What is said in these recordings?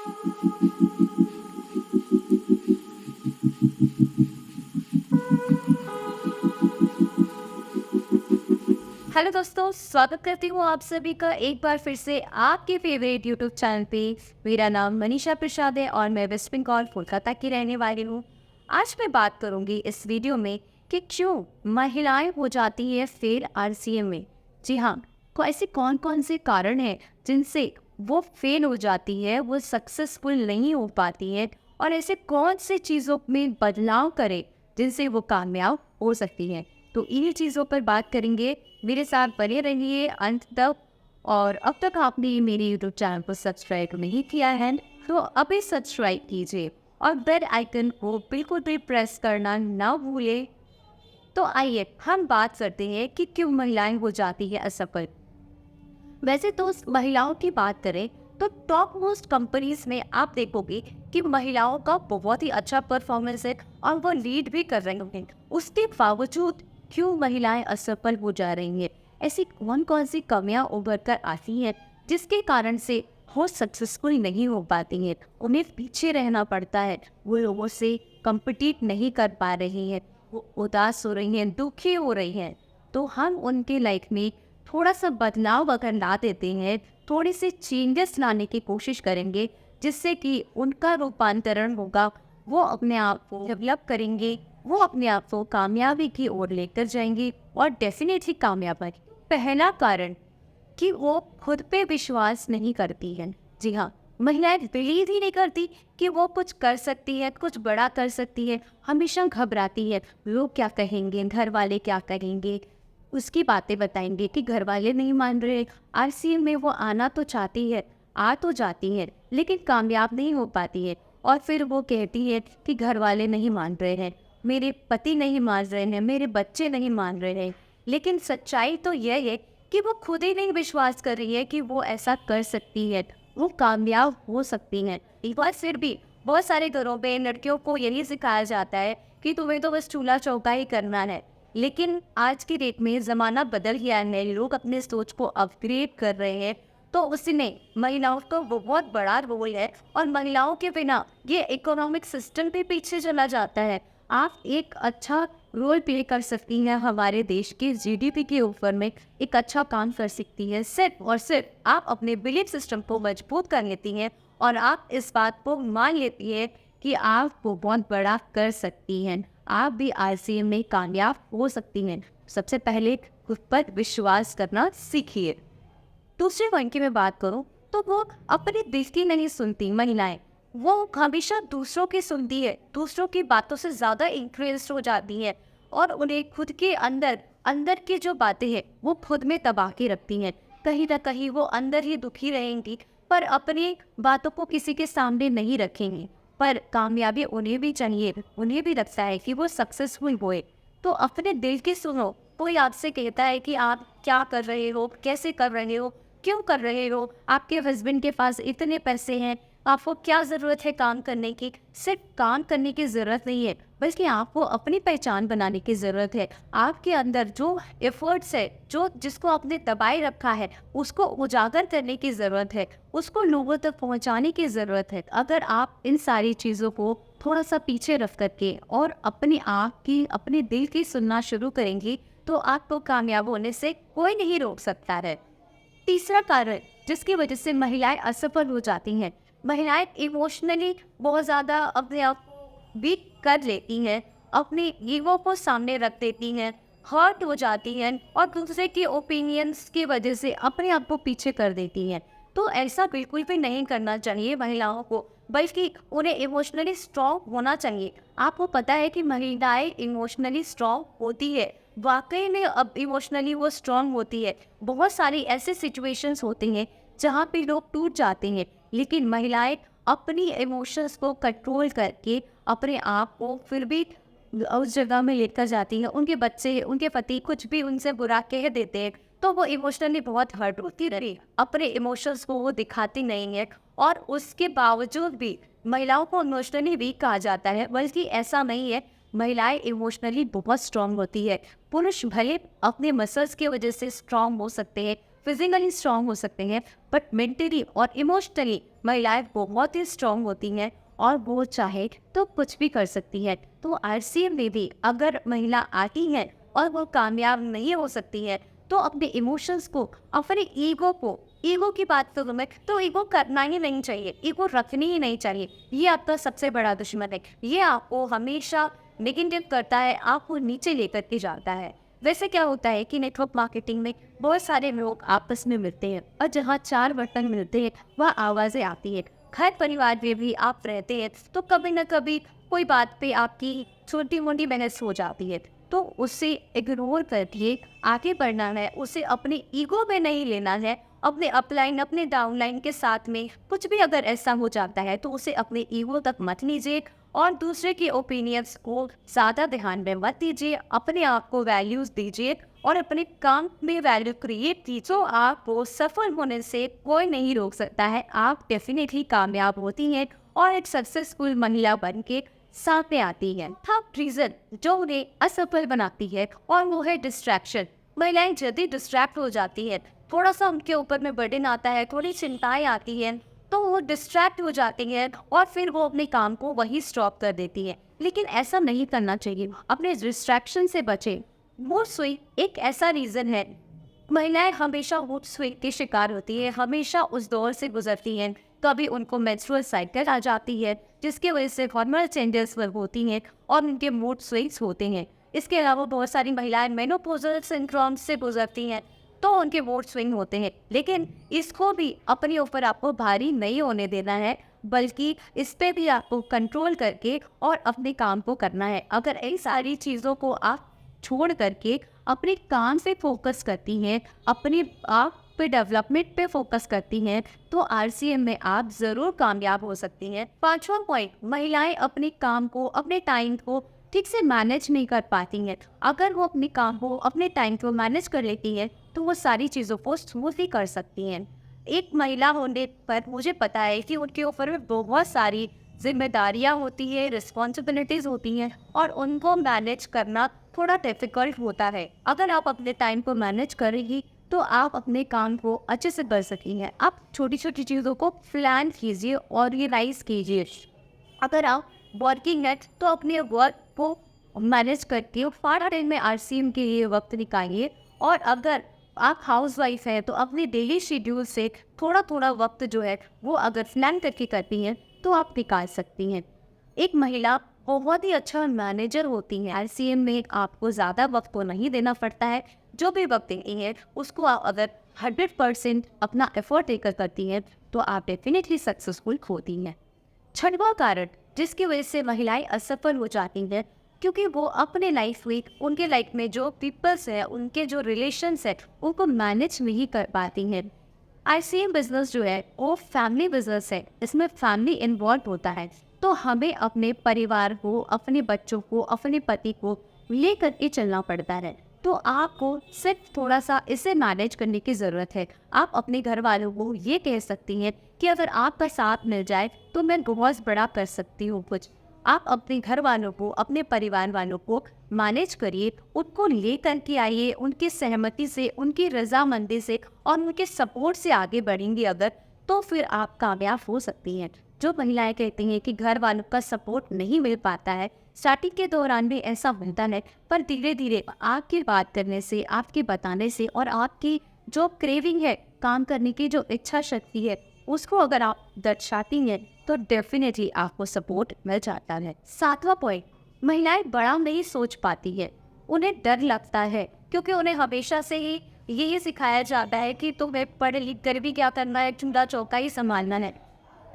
Hello दोस्तों, स्वागत करती हूँ आप सभी का एक बार फिर से आपके फेवरेट यूट्यूब चैनल पे। मेरा नाम मनीषा प्रसाद है और मैं वेस्ट बंगाल कोलकाता की रहने वाली हूँ। आज मैं बात करूँगी इस वीडियो में कि क्यों महिलाएं हो जाती है फेल आरसीएम में। जी हाँ, को ऐसे कौन कौन से कारण हैं जिनसे वो फेल हो जाती है, वो सक्सेसफुल नहीं हो पाती है, और ऐसे कौन से चीज़ों में बदलाव करें जिनसे वो कामयाब हो सकती हैं। तो इन्हीं चीज़ों पर बात करेंगे। मेरे साथ बने रहिए अंत तक। और अब तक आपने मेरे यूट्यूब चैनल को सब्सक्राइब नहीं किया है तो अभी सब्सक्राइब कीजिए और बेल आइकन को बिल्कुल भी प्रेस करना ना भूलें। तो आइए हम बात करते हैं कि क्यों महिलाएं हो जाती है असफल। वैसे तो महिलाओं की बात करें तो टॉप मोस्ट कंपनीज में आप देखोगे कि महिलाओं का बहुत ही अच्छा परफॉर्मेंस है और वो लीड भी कर रही हैं। उसके बावजूद क्यों महिलाएं असफल हो जा रही हैं, ऐसी कौन कौन सी कमियां उभर कर आती हैं जिसके कारण से वो सक्सेसफुल नहीं हो पाती हैं, उन्हें पीछे रहना पड़ता है, वो लोगों से कम्पिटिट नहीं कर पा रही हैं, वो उदास हो रही हैं, दुखी हो रही हैं। तो हम उनके लाइफ में थोड़ा सा बदलाव अगर ला देते हैं, थोड़ी सी चेंजेस लाने की कोशिश करेंगे जिससे कि उनका रूपांतरण होगा, वो अपने आप को डेवलप करेंगे, वो अपने आप को कामयाबी की ओर लेकर जाएंगे और डेफिनेटली कामयाब बनेंगे। पहला कारण कि वो खुद पे विश्वास नहीं करती है। जी हाँ, महिलाएं बिलीव ही नहीं करती कि वो कुछ कर सकती है, कुछ बड़ा कर सकती है, हमेशा घबराती है। लोग क्या कहेंगे, घर वाले क्या कहेंगे, उसकी बातें बताएंगे कि घर वाले नहीं मान रहे। आरसीएम में वो आना तो चाहती है, आ तो जाती है, लेकिन कामयाब नहीं हो पाती है। और फिर वो कहती है कि घर वाले नहीं मान रहे हैं, मेरे पति नहीं मान रहे हैं, मेरे बच्चे नहीं मान रहे हैं। लेकिन सच्चाई तो यह है कि वो खुद ही नहीं विश्वास कर रही है कि वो ऐसा कर सकती है, वो कामयाब हो सकती हैं। एक बार फिर भी बहुत सारे घरों पे लड़कियों को यही सिखाया जाता है कि तुम्हें तो बस चूल्हा चौका ही करना है। लेकिन आज की डेट में ज़माना बदल गया है, लोग अपने सोच को अपग्रेड कर रहे हैं। तो उसने महिलाओं का बहुत बड़ा रोल है और महिलाओं के बिना ये इकोनॉमिक सिस्टम भी पीछे चला जाता है। आप एक अच्छा रोल प्ले कर सकती हैं, हमारे देश के जीडीपी के ऊपर में एक अच्छा काम कर सकती है। सिर्फ और सिर्फ आप अपने बिलीफ सिस्टम को मजबूत कर लेती हैं और आप इस बात को मान लेती हैं कि आप वो बहुत बड़ा कर सकती हैं, आप भी आरसीएम में कामयाब हो सकती हैं। सबसे पहले खुद पर विश्वास करना सीखिए। दूसरे पॉइंट की मैं बात करूं तो वो अपने दिल की नहीं सुनती महिलाएं, वो हमेशा दूसरों की सुनती है, दूसरों की बातों से ज़्यादा इन्फ्लुएंस हो जाती है और उन्हें खुद के अंदर अंदर की जो बातें हैं वो खुद में दबा के रखती हैं। कहीं ना कहीं वो अंदर ही दुखी रहेंगी पर अपनी बातों को किसी के सामने नहीं रखेंगी। पर कामयाबी उन्हें भी चाहिए, उन्हें भी लगता है कि वो सक्सेसफुल हुए। तो अपने दिल की सुनो। कोई आपसे कहता है कि आप क्या कर रहे हो, कैसे कर रहे हो, क्यों कर रहे हो, आपके हस्बैंड के पास इतने पैसे हैं, आपको क्या ज़रूरत है काम करने की। सिर्फ काम करने की ज़रूरत नहीं है, बल्कि आपको अपनी पहचान बनाने की ज़रूरत है। आपके अंदर जो एफर्ट्स है, जो जिसको आपने दबाए रखा है, उसको उजागर करने की ज़रूरत है, उसको लोगों तक पहुंचाने की ज़रूरत है। अगर आप इन सारी चीज़ों को थोड़ा सा पीछे रख करके और अपने आप की, अपने दिल की सुनना शुरू करेंगी तो आपको कामयाब होने से कोई नहीं रोक सकता है। तीसरा कारण जिसकी वजह से महिलाएं असफल हो जाती हैं, महिलाएं इमोशनली बहुत ज़्यादा अपने आप को वीक कर लेती हैं, अपने ईगो को सामने रख देती हैं, हर्ट हो जाती हैं और दूसरे के ओपिनियंस की वजह से अपने आप को पीछे कर देती हैं। तो ऐसा बिल्कुल भी नहीं करना चाहिए महिलाओं को, बल्कि उन्हें इमोशनली स्ट्रॉन्ग होना चाहिए। आपको पता है कि महिलाएं इमोशनली स्ट्रॉन्ग होती है, वाकई में अब इमोशनली वो स्ट्रॉन्ग होती है। बहुत सारी ऐसे सिचुएशंस होती हैं जहाँ पे लोग टूट जाते हैं, लेकिन महिलाएं अपनी इमोशंस को कंट्रोल करके अपने आप को फिर भी उस जगह में लेकर जाती हैं। उनके बच्चे, उनके पति कुछ भी उनसे बुरा कह देते हैं तो वो इमोशनली बहुत हर्ट होती रही, अपने इमोशंस को वो दिखाती नहीं है और उसके बावजूद भी महिलाओं को इमोशनली वीक कहा जाता है। बल्कि ऐसा नहीं है, महिलाएं इमोशनली बहुत स्ट्रांग होती है। पुरुष भले अपने मसल्स की वजह से स्ट्रांग हो सकते हैं, फिजिकली स्ट्रांग हो सकते हैं, बट मेंटली और इमोशनली महिलाएं बहुत ही स्ट्रांग होती हैं और वो चाहे तो कुछ भी कर सकती है। तो आरसीएम में भी अगर महिला आती है और वो कामयाब नहीं हो सकती है तो अपने इमोशंस को, अपने ईगो की बात करूँ मैं तो ईगो करना ही नहीं चाहिए, ईगो रखनी ही नहीं चाहिए। ये आपका सबसे बड़ा दुश्मन है। ये आपको हमेशा नेगेटिव करता है, आपको नीचे लेकर के जाता है। वैसे क्या होता है कि नेटवर्क मार्केटिंग में बहुत सारे लोग आपस में मिलते हैं और जहाँ चार बर्तन मिलते हैं वह आवाज़ें आती हैं। घर परिवार में भी आप रहते हैं तो कभी ना कभी कोई बात पे आपकी छोटी मोटी बहस हो जाती है, तो उसे इग्नोर करके आगे बढ़ना है। उसे अपने ईगो में नहीं लेना है। अपने अपलाइन अपने डाउनलाइन के साथ में कुछ भी अगर ऐसा हो जाता है तो उसे अपने ईगो तक मत लीजिए और दूसरे के ओपिनियंस को ज़्यादा ध्यान में मत दीजिए। अपने आप को वैल्यूज़ दीजिए और अपने काम में वैल्यू क्रिएट कीजिए। तो आपको सफल होने से कोई नहीं रोक सकता है। आप डेफिनेटली कामयाब होती हैं और एक सक्सेसफुल महिला बन के सामने आती है। थर्ड रीजन जो उन्हें असफल बनाती है और वो है डिस्ट्रैक्शन। महिलाएं जल्दी डिस्ट्रैक्ट हो जाती है, थोड़ा सा उनके ऊपर में बर्डन आता है, थोड़ी चिंताएं आती हैं तो वो डिस्ट्रैक्ट हो जाती हैं और फिर वो अपने काम को वही स्टॉप कर देती है। लेकिन ऐसा नहीं करना चाहिए, अपने डिस्ट्रैक्शन से बचें। मूड स्विंग एक ऐसा रीजन है। महिलाएं हमेशा मूड स्विंग की शिकार होती है, हमेशा उस दौर से गुजरती हैं। कभी उनको मेंस्ट्रुअल साइकिल आ जाती है जिसकी वजह से हार्मोनल चेंजेस होती हैं और उनके मूड स्विंग्स होते हैं। इसके अलावा बहुत सारी महिलाएं मेनोपॉजल सिंड्रोम से गुजरती हैं तो उनके मूड स्विंग होते हैं। लेकिन इसको भी अपने ऊपर आपको भारी नहीं होने देना है, बल्कि इस पे भी आपको कंट्रोल करके और अपने काम को करना है। अगर इन सारी चीज़ों को आप छोड़ करके अपने काम पे फोकस करती हैं, अपने आप पे डेवलपमेंट पे फोकस करती हैं, तो आरसीएम में आप ज़रूर कामयाब हो सकती हैं। पांचवा पॉइंट, महिलाएं अपने काम को, अपने टाइम को ठीक से मैनेज नहीं कर पाती हैं। अगर वो अपने काम को, अपने टाइम को मैनेज कर लेती हैं तो वो सारी चीज़ों को स्मूथली कर सकती हैं। एक महिला होने पर मुझे पता है कि उनके ऊपर में बहुत सारी जिम्मेदारियां होती है, रिस्पॉन्सिबिलिटीज़ होती हैं और उनको मैनेज करना थोड़ा डिफिकल्ट होता है। अगर आप अपने टाइम को मैनेज करेंगी तो आप अपने काम को अच्छे से कर सकेंगे। आप छोटी छोटी चीज़ों को प्लान कीजिए, ऑर्गेनाइज कीजिए। अगर आप वर्किंग है तो अपने वर्क को मैनेज करके पार्ट टाइम में आरसीएम के लिए वक्त निकालिए। और अगर आप हाउस वाइफ है तो अपने डेली शेड्यूल से थोड़ा थोड़ा वक्त जो है वो अगर प्लान करके करती हैं तो आप निकाल सकती हैं। एक महिला बहुत ही अच्छा मैनेजर होती है। आरसीएम में आपको ज़्यादा वक्त को नहीं देना पड़ता है। जो भी वक्त देनी है उसको आप अगर 100% अपना एफर्ट देकर करती हैं तो आप डेफिनेटली सक्सेसफुल होती हैं। छठवां कारण जिसकी वजह से महिलाएं असफल हो जाती हैं, क्योंकि वो अपने लाइफ में, उनके लाइफ में जो पीपल्स है, उनके जो रिलेशंस है उनको मैनेज नहीं कर पाती हैं। आईसीएम बिजनेस जो है वो फैमिली बिजनेस है, इसमें फैमिली इन्वॉल्व होता है। तो हमें अपने परिवार को, अपने बच्चों को, अपने पति को लेकर के चलना पड़ता है। तो आपको सिर्फ थोड़ा सा इसे मैनेज करने की ज़रूरत है। आप अपने घर वालों को ये कह सकती हैं कि अगर आपका साथ मिल जाए तो मैं बहुत बड़ा कर सकती हूँ कुछ। आप अपने घर वालों को, अपने परिवार वालों को मैनेज करिए, उनको लेकर के आइए, उनकी सहमति से, उनकी रजामंदी से और उनके सपोर्ट से आगे बढ़ेंगे अगर, तो फिर आप कामयाब हो सकती हैं। जो महिलाएं कहती हैं कि घर वालों का सपोर्ट नहीं मिल पाता है, स्टार्टिंग के दौरान भी ऐसा होता है, पर धीरे धीरे आपकी बात करने से, आपके बताने से और आपकी जो क्रेविंग है, काम करने की जो इच्छा शक्ति है, उसको अगर आप दर्शाती हैं तो डेफिनेटली आपको सपोर्ट मिल जाता है। सातवां पॉइंट, महिलाएं बड़ा नहीं सोच पाती है। उन्हें डर लगता है क्योंकि उन्हें हमेशा से ही यही सिखाया जाता है कि तुम्हें पढ़ लिख कर भी क्या करना है, चूल्हा चौका ही संभालना है।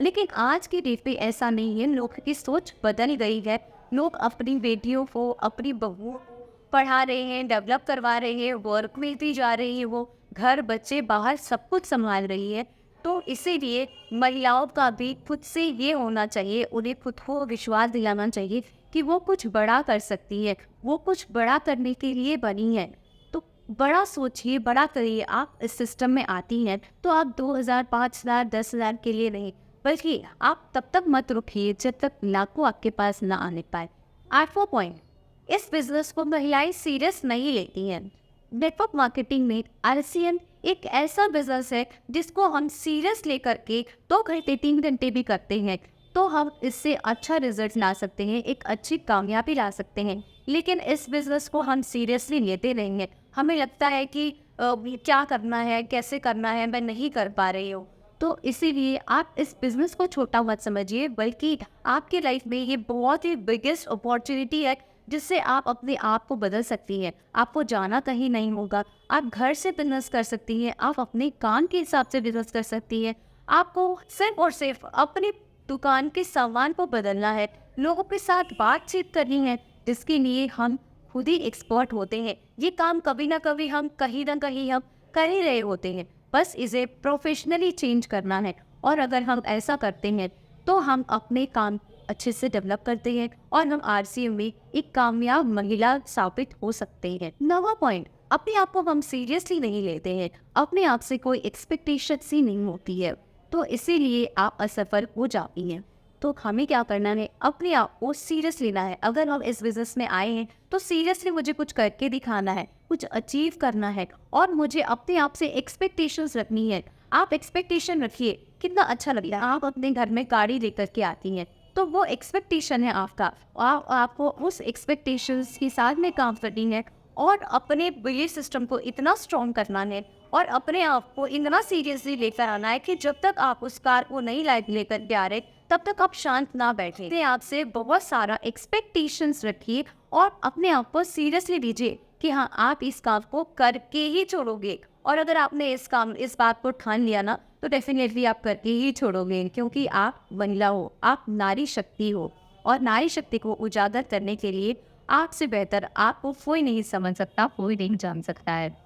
लेकिन आज की डेट पे ऐसा नहीं है, लोगों की सोच बदल गई है। लोग अपनी बेटियों को, अपनी बहुओं को पढ़ा रहे हैं, डेवलप करवा रहे हैं, वर्क में भी जा रही है, वो घर, बच्चे, बाहर सब कुछ संभाल रही है। तो इसीलिए महिलाओं का भी खुद से ये होना चाहिए, उन्हें खुद को विश्वास दिलाना चाहिए कि वो कुछ बड़ा कर सकती है, वो कुछ बड़ा करने के लिए बनी है। तो बड़ा सोचिए, बड़ा करिए। आप इस सिस्टम में आती हैं तो आप 2000, 5000, 10,000 के लिए नहीं, बल्कि आप तब तक मत रुकिए जब तक लाखों आपके पास ना आने पाए। आठवां पॉइंट, इस बिजनेस को महिलाएं सीरियस नहीं लेती हैं। नेटवर्क मार्केटिंग में आरसीएम एक ऐसा बिजनेस है जिसको हम सीरियस लेकर के 2 घंटे 3 घंटे भी करते हैं तो हम इससे अच्छा रिजल्ट ला सकते हैं, एक अच्छी कामयाबी ला सकते हैं। लेकिन इस बिज़नेस को हम सीरियसली लेते नहीं हैं। हमें लगता है कि क्या करना है, कैसे करना है, मैं नहीं कर पा रही हूँ। तो इसीलिए आप इस बिज़नेस को छोटा मत समझिए, बल्कि आपकी लाइफ में ये बहुत ही बिगेस्ट अपॉर्चुनिटी है जिससे आप अपने आप को बदल सकती हैं। आपको जाना कहीं नहीं होगा, आप घर से बिज़नेस कर सकती हैं, आप अपने काम के हिसाब से बिज़नेस कर सकती हैं। आपको सिर्फ और सिर्फ अपनी दुकान के सामान को बदलना है, लोगों के साथ बातचीत करनी है, जिसके लिए हम खुद ही एक्सपर्ट होते हैं। ये काम कभी ना कभी हम कहीं ना कहीं हम कर ही रहे होते हैं, बस इसे प्रोफेशनली चेंज करना है। और अगर हम ऐसा करते हैं तो हम अपने काम अच्छे से डेवलप करते हैं और हम आरसीएम में एक कामयाब महिला साबित हो सकते हैं। नवा पॉइंट, अपने आप को हम सीरियसली नहीं लेते हैं, अपने आप से कोई एक्सपेक्टेशन सी नहीं होती है, तो इसीलिए आप असफल हो जाती हैं। तो हमें क्या करना है, अपने आप को सीरियस लेना है। अगर हम इस बिजनेस में आए हैं तो सीरियसली मुझे कुछ करके दिखाना है, कुछ अचीव करना है और मुझे अपने आप से एक्सपेक्टेशंस रखनी है। आप एक्सपेक्टेशन रखिए, कितना अच्छा लगता है आप अपने घर में गाड़ी लेकर के आती हैं, तो वो एक्सपेक्टेशन है आपका। आपको उस एक्सपेक्टेशंस के साथ में काम करनी है और अपने बिलीफ सिस्टम को इतना स्ट्रॉन्ग करना है और अपने आप को इतना सीरियसली लेकर आना है कि जब तक आप उस कार को नहीं लेकर के आ रहे तब तक आप शांत ना बैठे। अपने आप से बहुत सारा एक्सपेक्टेशंस रखिए और अपने आप को सीरियसली लीजिए कि हाँ, आप इस काम को करके ही छोड़ोगे। और अगर आपने इस बात को ठान लिया ना, तो डेफिनेटली आप करके ही छोड़ोगे, क्योंकि आप महिला हो, आप नारी शक्ति हो और नारी शक्ति को उजागर करने के लिए आपसे बेहतर आपको कोई नहीं समझ सकता, कोई नहीं जान सकता है।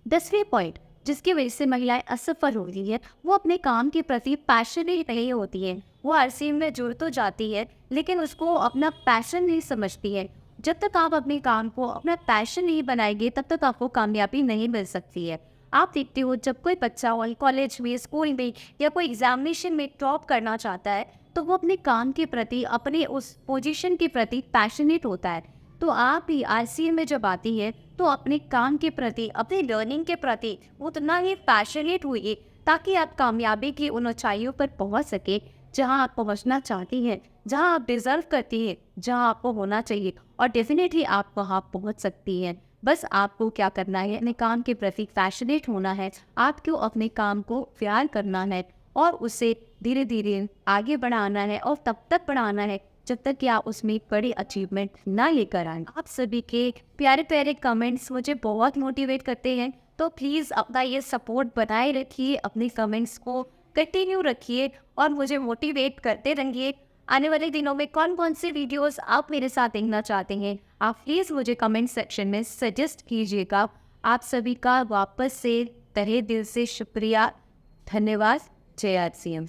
10वें पॉइंट, जिसकी वजह से महिलाएं असफल होती है, वो अपने काम के प्रति पैशनेट नहीं होती है। वो आरसीएम में जुड़ तो जाती है लेकिन उसको अपना पैशन नहीं समझती है। जब तक आप अपने काम को अपना पैशन नहीं बनाएंगे तब तक आपको कामयाबी नहीं मिल सकती है। आप देखते हो, जब कोई बच्चा कॉलेज में, स्कूल में या कोई एग्जामिनेशन में टॉप करना चाहता है तो वो अपने काम के प्रति, अपने उस पोजीशन के प्रति पैशनेट होता है। तो आप भी आरसीएम में जब आती है तो अपने काम के प्रति, अपनी लर्निंग के प्रति उतना ही पैशनेट होइए ताकि आप कामयाबी की उन ऊंचाइयों पर पहुंच सके जहां आप पहुंचना चाहती हैं, जहां आप डिजर्व करती हैं, जहां आपको होना चाहिए। और डेफिनेटली आप वहां पहुंच सकती हैं। बस आपको क्या करना है, अपने काम के प्रति पैशनेट होना है, आपको अपने काम को प्यार करना है और उसे धीरे धीरे आगे बढ़ाना है और तब तक बढ़ाना है जब तक कि आप उसमें बड़ी अचीवमेंट ना लेकर आए। आप सभी के प्यारे प्यारे कमेंट्स मुझे बहुत मोटिवेट करते हैं, तो प्लीज़ अपना ये सपोर्ट बनाए रखिए, अपने कमेंट्स को कंटिन्यू रखिए और मुझे मोटिवेट करते रहिए। आने वाले दिनों में कौन कौन सी वीडियोस आप मेरे साथ देखना चाहते हैं, आप प्लीज़ मुझे कमेंट सेक्शन में सजेस्ट कीजिएगा। आप सभी का वापस से तहे दिल से शुक्रिया, धन्यवाद। जय आरसीएम।